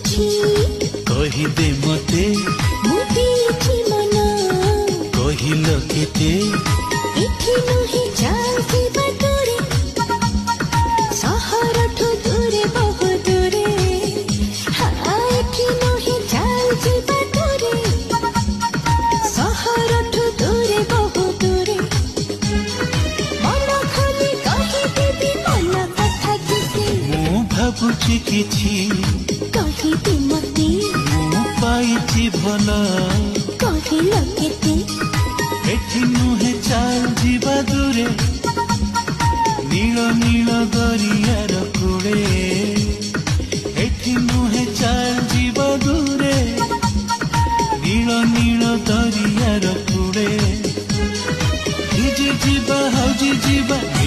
कहिदे मते मन कहिल केते एठी नुहे जाती बाटोरे सहरठु दूरे बहु दूरे एठी नुहे जाती बाटोरे सहरठु दूरे बहु दूरे मन खोली कहिदेबी मन कथा किसी मु भाबुची किछि कहिदे मते मु पाइछि भल कहिल केते एठी नुहे चाल जीवा दूरे नील नील दरिया